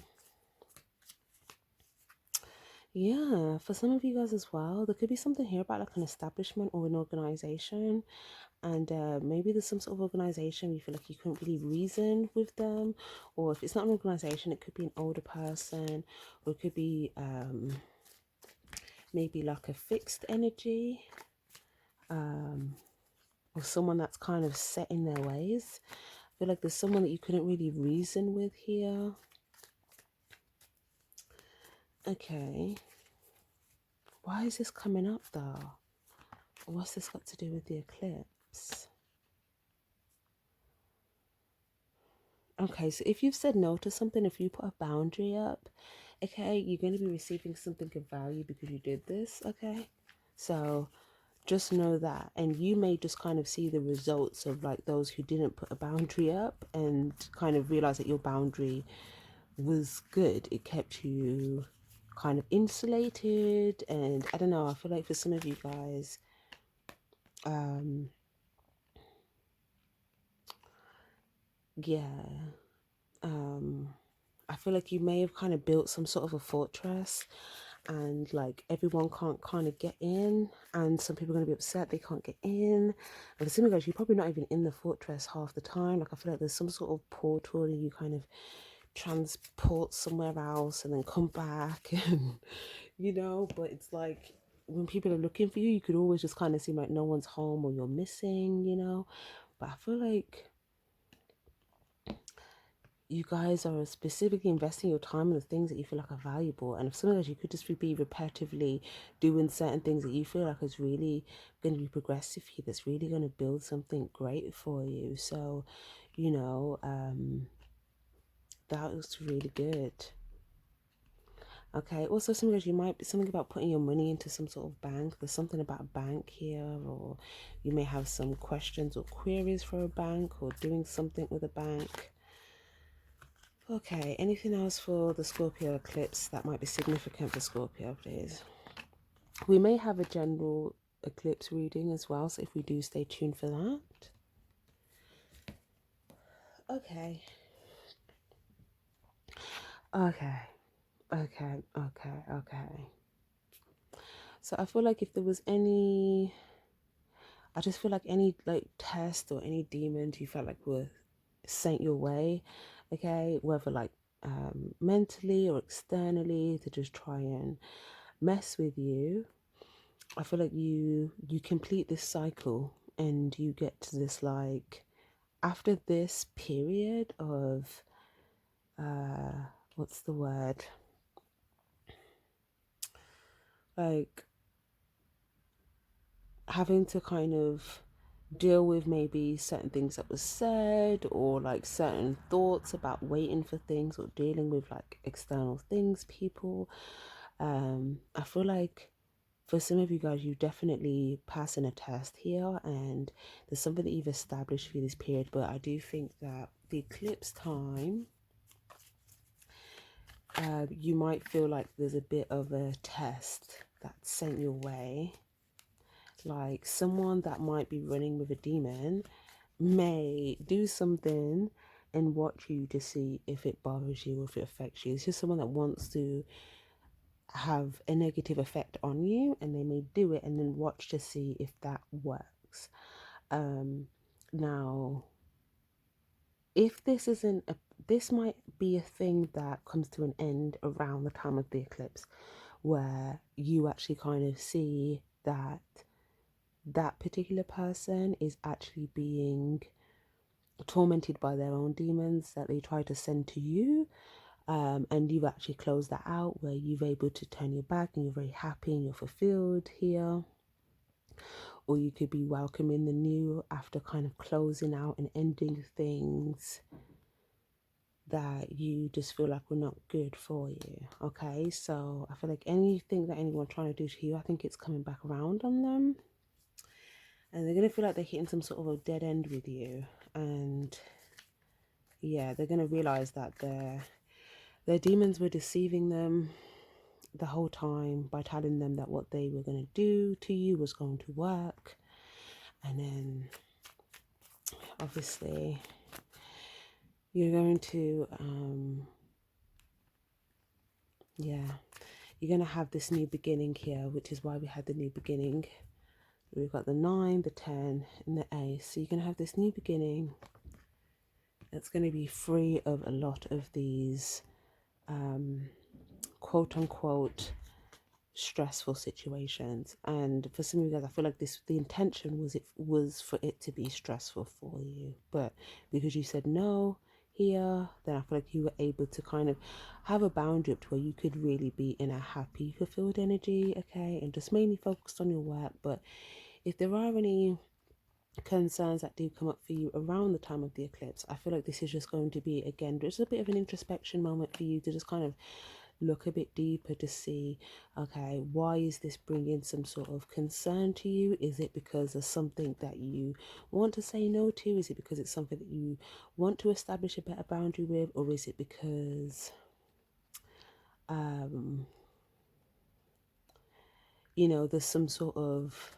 [SPEAKER 1] Yeah, for some of you guys as well, there could be something here about like an establishment or an organization, and maybe there's some sort of organization you feel like you couldn't really reason with them, or if it's not an organization, it could be an older person, or it could be maybe like a fixed energy, or someone that's kind of set in their ways. I feel like there's someone that you couldn't really reason with here. Okay. Why is this coming up though? What's this got to do with the eclipse? Okay, so if you've said no to something, if you put a boundary up, okay, you're going to be receiving something of value because you did this, okay? So just know that. And you may just kind of see the results of like those who didn't put a boundary up and kind of realize that your boundary was good. It kept you kind of insulated. And I don't know, I feel like for some of you guys, yeah, I feel like you may have kind of built some sort of a fortress, and like everyone can't kind of get in, and some people are going to be upset they can't get in. And for some of you guys, you're probably not even in the fortress half the time. Like I feel like there's some sort of portal and you kind of transport somewhere else and then come back and you know, but it's like when people are looking for you, you could always just kind of seem like no one's home or you're missing, you know. But I feel like you guys are specifically investing your time in the things that you feel like are valuable. And if sometimes you could just be repetitively doing certain things that you feel like is really going to be progressive here, that's really going to build something great for you. So, you know, that was really good. Okay, also some of you might be something about putting your money into some sort of bank. There's something about a bank here, or you may have some questions or queries for a bank or doing something with a bank. Okay, anything else for the Scorpio eclipse that might be significant for Scorpio, please? We may have a general eclipse reading as well, so if we do, stay tuned for that. Okay. Okay. Okay. So I feel like if there was any, I just feel like any like test or any demons you felt like were sent your way, okay, whether like mentally or externally to just try and mess with you. I feel like you complete this cycle and you get to this like after this period of what's the word, like having to kind of deal with maybe certain things that was said or like certain thoughts about waiting for things or dealing with like external things, people. I feel like for some of you guys, you definitely passing a test here, and there's something that you've established for this period. But I do think that the eclipse time, you might feel like there's a bit of a test that's sent your way. Like someone that might be running with a demon may do something and watch you to see if it bothers you or if it affects you. It's just someone that wants to have a negative effect on you, and they may do it and then watch to see if that works. Now, if this isn't a, this might be a thing that comes to an end around the time of the eclipse, where you actually kind of see that that particular person is actually being tormented by their own demons that they try to send to you, and you've actually closed that out where you've able to turn your back and you're very happy and you're fulfilled here. Or you could be welcoming the new after kind of closing out and ending things that you just feel like were not good for you. Okay, so I feel like anything that anyone trying to do to you, I think it's coming back around on them, and they're gonna feel like they're hitting some sort of a dead end with you. And yeah, they're gonna realize that their demons were deceiving them the whole time by telling them that what they were going to do to you was going to work. And then obviously you're going to yeah, you're going to have this new beginning here, which is why we had the new beginning. We've got the 9, the 10 and the ace. So you're going to have this new beginning that's going to be free of a lot of these quote unquote stressful situations. And for some of you guys, I feel like this, the intention was for it to be stressful for you, but because you said no here, then I feel like you were able to kind of have a boundary up to where you could really be in a happy, fulfilled energy, okay, and just mainly focused on your work. But if there are any concerns that do come up for you around the time of the eclipse, I feel like this is just going to be, again, just a bit of an introspection moment for you to just kind of look a bit deeper to see, okay, why is this bringing some sort of concern to you? Is it because of something that you want to say no to? Is it because it's something that you want to establish a better boundary with? Or is it because you know, there's some sort of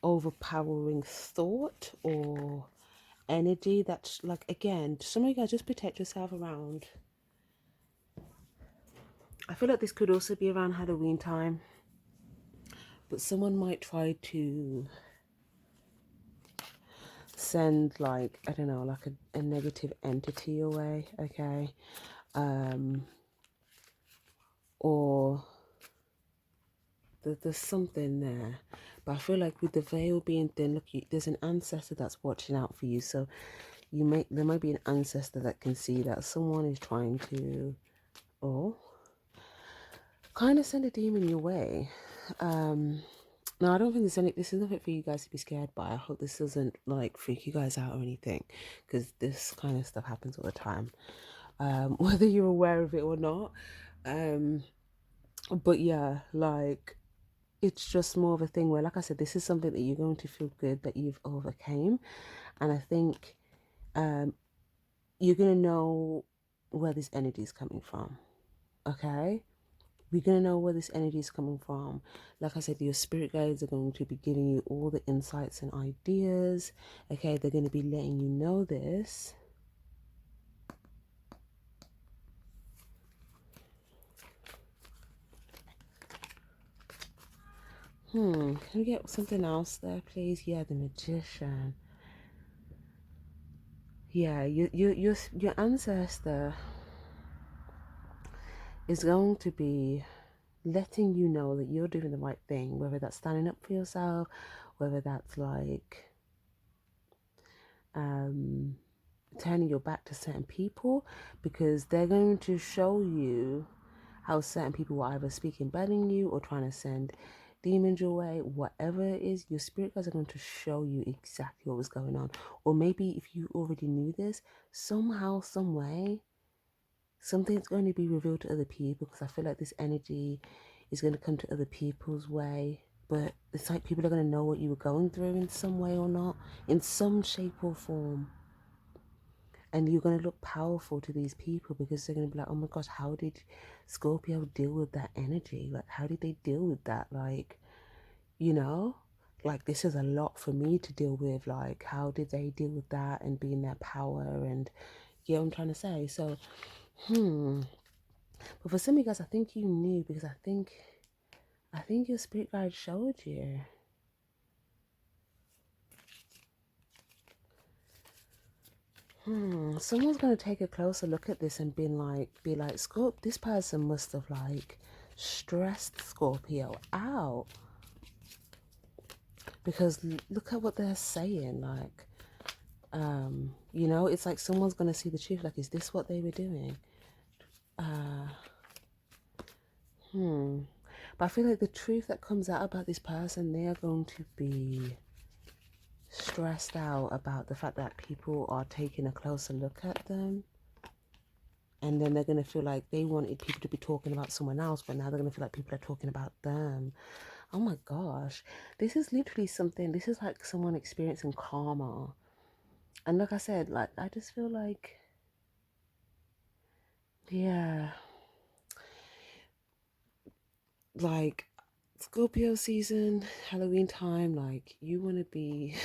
[SPEAKER 1] overpowering thought or energy that's like, again, some of you guys, just protect yourself around. I feel like this could also be around Halloween time, but someone might try to send like, I don't know, like a negative entity away, okay, or there's something there. But I feel like with the veil being thin, look, there's an ancestor that's watching out for you. So there might be an ancestor that can see that someone is trying to, or kind of send a demon your way. Now, I don't think this is nothing for you guys to be scared by. I hope this doesn't like freak you guys out or anything, because this kind of stuff happens all the time, whether you're aware of it or not. Um, but yeah, like it's just more of a thing where, like I said, this is something that you're going to feel good that you've overcame, and I think you're gonna know where this energy is coming from. Okay, we're gonna know where this energy is coming from. Like I said, your spirit guides are going to be giving you all the insights and ideas. Okay, they're going to be letting you know this. Can we get something else there, please? Yeah, the magician. Yeah, your ancestor is going to be letting you know that you're doing the right thing, whether that's standing up for yourself, whether that's like turning your back to certain people, because they're going to show you how certain people will either speaking bad in you or trying to send demons your way. Whatever it is, your spirit guides are going to show you exactly what was going on. Or maybe if you already knew this, somehow, some way, something's going to be revealed to other people, because I feel like this energy is going to come to other people's way. But it's like people are going to know what you were going through in some way or not, in some shape or form. And you're going to look powerful to these people, because they're going to be like, oh my gosh, how did Scorpio deal with that energy? Like, how did they deal with that? Like, you know, like this is a lot for me to deal with. Like, how did they deal with that and be in their power? And yeah, I'm trying to say. So, but for some of you guys, I think you knew, because I think your spirit guide showed you. Someone's gonna take a closer look at this and be like, this person must have like stressed Scorpio out, because look at what they're saying. Like, you know, it's like someone's gonna see the truth. Like, is this what they were doing? But I feel like the truth that comes out about this person, they are going to be stressed out about the fact that people are taking a closer look at them. And then they're going to feel like they wanted people to be talking about someone else, but now they're going to feel like people are talking about them. Oh my gosh. This is literally something, this is like someone experiencing karma. And like I said, like, I just feel like, yeah, like Scorpio season, Halloween time, like you want to be,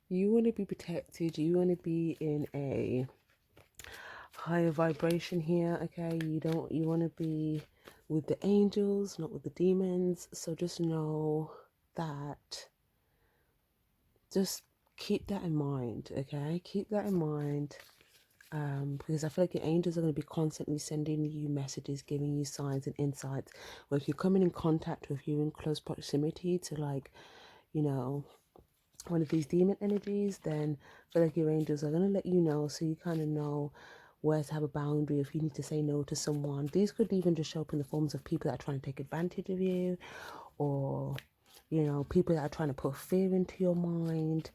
[SPEAKER 1] you want to be protected. You want to be in a higher vibration here, okay? You want to be with the angels, not with the demons. So just know that, just keep that in mind, okay? Keep that in mind, because I feel like your angels are going to be constantly sending you messages, giving you signs and insights. Or if you're coming in contact with, you in close proximity to, like, you know, one of these demon energies, then I feel like your angels are going to let you know, so you kind of know where to have a boundary if you need to say no to someone. These could even just show up in the forms of people that are trying to take advantage of you, or, you know, people that are trying to put fear into your mind,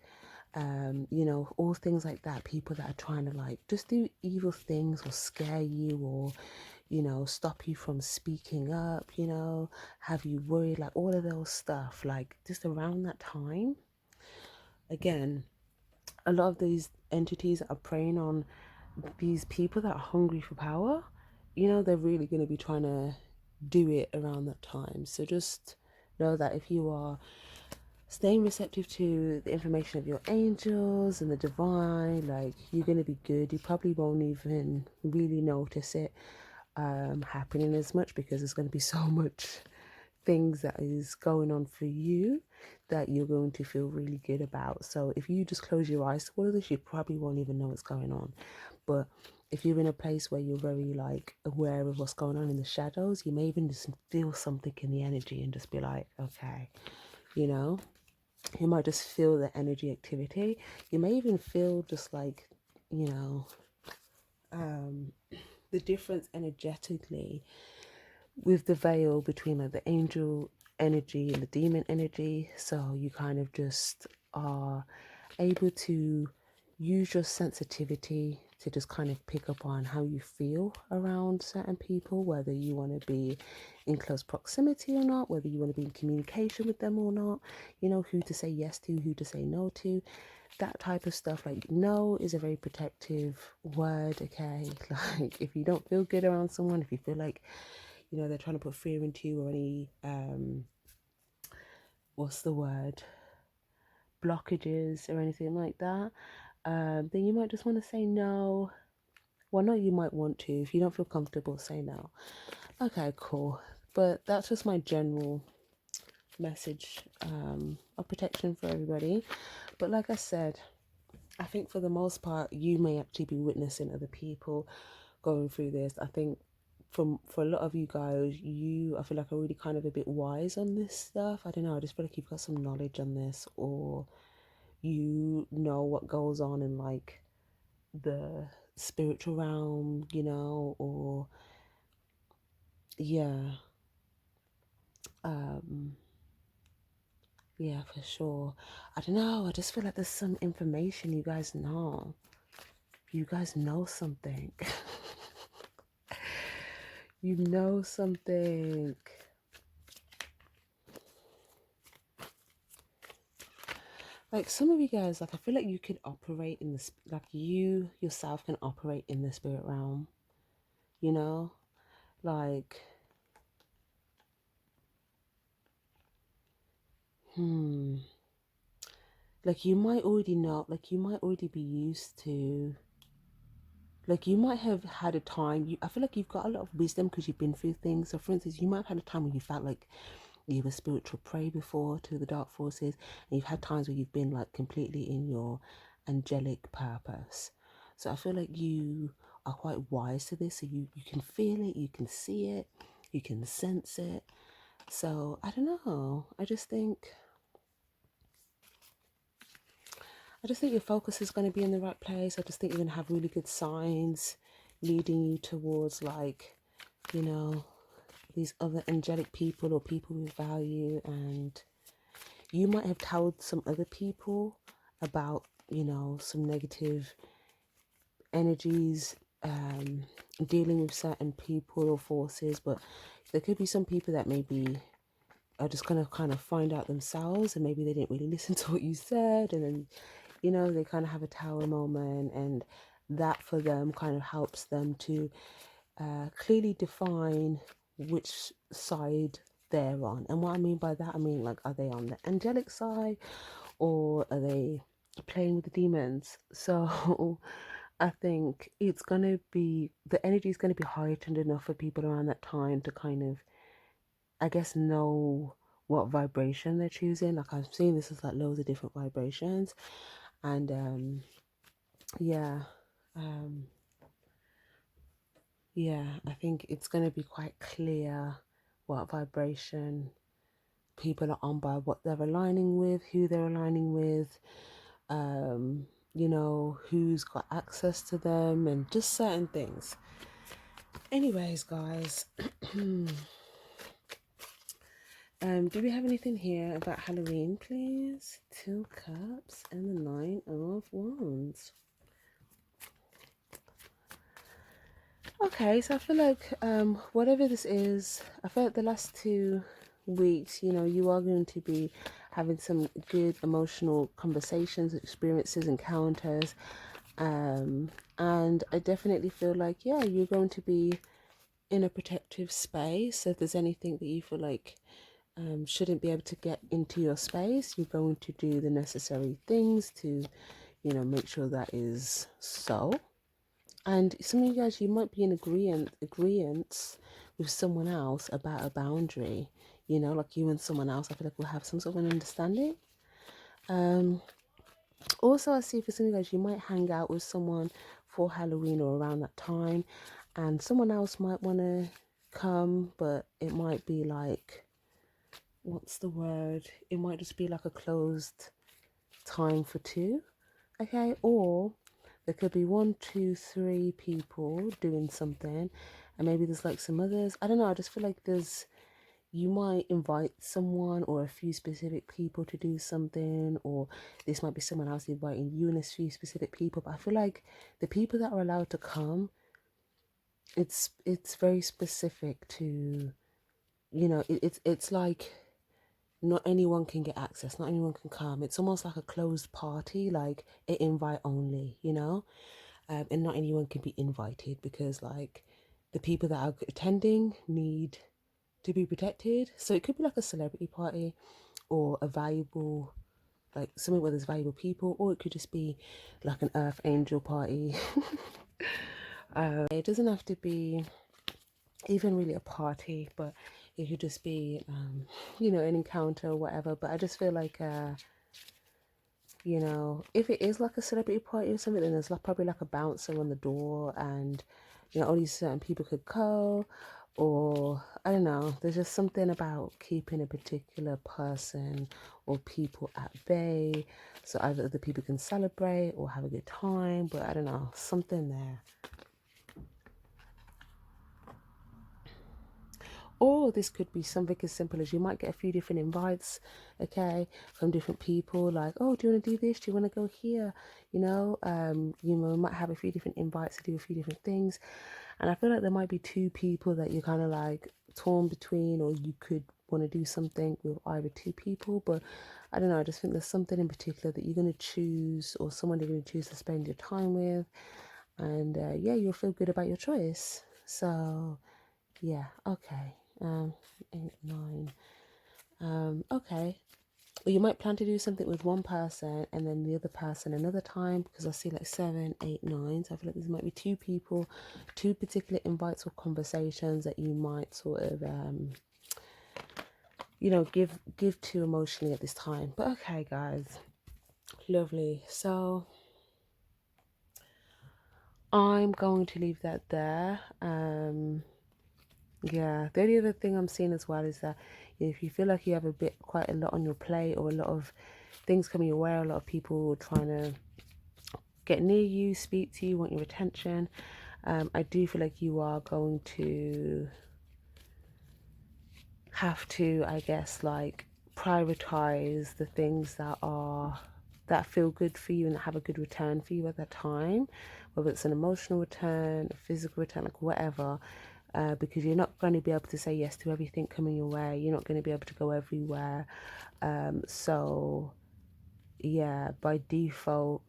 [SPEAKER 1] you know, all things like that. People that are trying to like just do evil things or scare you, or, you know, stop you from speaking up, you know, have you worried, like all of those stuff. Like just around that time, again, a lot of these entities are preying on these people that are hungry for power. You know, they're really going to be trying to do it around that time. So just know that if you are staying receptive to the information of your angels and the divine, like, you're going to be good. You probably won't even really notice it happening as much, because there's going to be so much things that is going on for you that you're going to feel really good about. So if you just close your eyes to all of this, you probably won't even know what's going on. But if you're in a place where you're very like aware of what's going on in the shadows, you may even just feel something in the energy and just be like, okay, you know, you might just feel the energy activity. You may even feel just like, you know, the difference energetically with the veil between like the angel energy and the demon energy. So you kind of just are able to use your sensitivity to just kind of pick up on how you feel around certain people, whether you want to be in close proximity or not, whether you want to be in communication with them or not, you know, who to say yes to, who to say no to, that type of stuff. Like, no is a very protective word, okay? Like, if you don't feel good around someone, if you feel like, you know, they're trying to put fear into you, or any what's the word, blockages or anything like that, then you might just want to say no. Well, no, you might want to. If you don't feel comfortable, say no. Okay, cool. But that's just my general message of protection for everybody. But like I said, I think for the most part, you may actually be witnessing other people going through this. I think for a lot of you guys, I feel like are really kind of a bit wise on this stuff. I don't know. I just feel like you've got some knowledge on this, or you know what goes on in like the spiritual realm, you know, or yeah, um, yeah, for sure. I don't know. I just feel like there's some information you guys know. You guys know something. You know something. Like some of you guys, like I feel like you could operate in this, like you yourself can operate in the spirit realm, you know? Like, like you might already know, like you might already be used to, like you might have had a time, I feel like you've got a lot of wisdom because you've been through things. So for instance, you might have had a time when you felt like you were spiritual prey before to the dark forces, and you've had times where you've been like completely in your angelic purpose. So I feel like you are quite wise to this, so you can feel it, you can see it, you can sense it. So I don't know, I just think your focus is going to be in the right place. I just think you're going to have really good signs leading you towards, like, you know, these other angelic people or people with value. And you might have told some other people about, you know, some negative energies, dealing with certain people or forces. But there could be some people that maybe are just going to kind of find out themselves, and maybe they didn't really listen to what you said, and then, you know, they kind of have a tower moment, and that for them kind of helps them to clearly define which side they're on. And what I mean by that, I mean, like, are they on the angelic side, or are they playing with the demons? So I think it's going to be, the energy is going to be heightened enough for people around that time to kind of, I guess, know what vibration they're choosing. Like, I'm seeing this as like loads of different vibrations. And yeah, um yeah, I think it's going to be quite clear what vibration people are on by what they're aligning with, who they're aligning with, you know, who's got access to them, and just certain things. Anyways, guys, do we have anything here about Halloween, please? 2 cups and the 9 of wands. Okay, so I feel like whatever this is, I feel like the last 2 weeks, you know, you are going to be having some good emotional conversations, experiences, encounters, and I definitely feel like, yeah, you're going to be in a protective space. So if there's anything that you feel like shouldn't be able to get into your space, you're going to do the necessary things to, you know, make sure that is so. And some of you guys, you might be in agreement with someone else about a boundary, you know, like you and someone else, I feel like we'll have some sort of an understanding. Also, I see for some of you guys, you might hang out with someone for Halloween or around that time, and someone else might want to come, but it might be like, what's the word? It might just be like a closed time for 2, okay? Or there could be 1, 2, 3 people doing something, and maybe there's like some others. I don't know. I just feel like there's, you might invite someone or a few specific people to do something, or this might be someone else inviting you and a few specific people. But I feel like the people that are allowed to come, it's very specific to, it's like not anyone can get access, not anyone can come. It's almost like a closed party, like an invite only, and not anyone can be invited because like the people that are attending need to be protected. So it could be like a celebrity party or a valuable, like something where there's valuable people, or it could just be like an Earth Angel party. It doesn't have to be even really a party, but it could just be, an encounter or whatever. But I just feel like, if it is like a celebrity party or something, then there's like probably like a bouncer on the door, and only certain people could go, or I don't know. There's just something about keeping a particular person or people at bay, so either other people can celebrate or have a good time. But I don't know, something there. Or this could be something as simple as you might get a few different invites, okay, from different people, like, oh, do you want to do this? Do you want to go here? Might have a few different invites to do a few different things. And I feel like there might be two people that you're kind of like torn between, or you could want to do something with either two people. But I don't know, I just think there's something in particular that you're going to choose, or someone you're going to choose to spend your time with. And yeah, you'll feel good about your choice. So yeah, okay. 8, 9. Okay. Or you might plan to do something with one person and then the other person another time, because I see like 7, 8, 9. So I feel like there might be two people, two particular invites or conversations that you might sort of give to emotionally at this time. But okay, guys, lovely. So I'm going to leave that there. Yeah, the only other thing I'm seeing as well is that if you feel like you have quite a lot on your plate, or a lot of things coming your way, a lot of people trying to get near you, speak to you, want your attention, I do feel like you are going to have to, I guess, like prioritize the things that feel good for you and that have a good return for you at that time, whether it's an emotional return, a physical return, like whatever. Because you're not going to be able to say yes to everything coming your way. You're not going to be able to go everywhere. So, yeah, by default,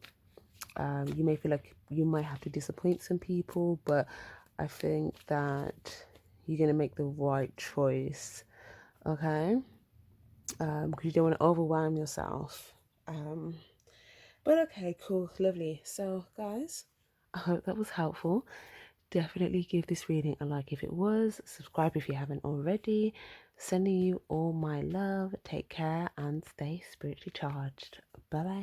[SPEAKER 1] you may feel like you might have to disappoint some people, but I think that you're going to make the right choice, okay? Because you don't want to overwhelm yourself. But okay, cool, lovely. So, guys, I hope that was helpful. Definitely give this reading a like if it was. Subscribe if you haven't already. Sending you all my love. Take care and stay spiritually charged. Bye bye.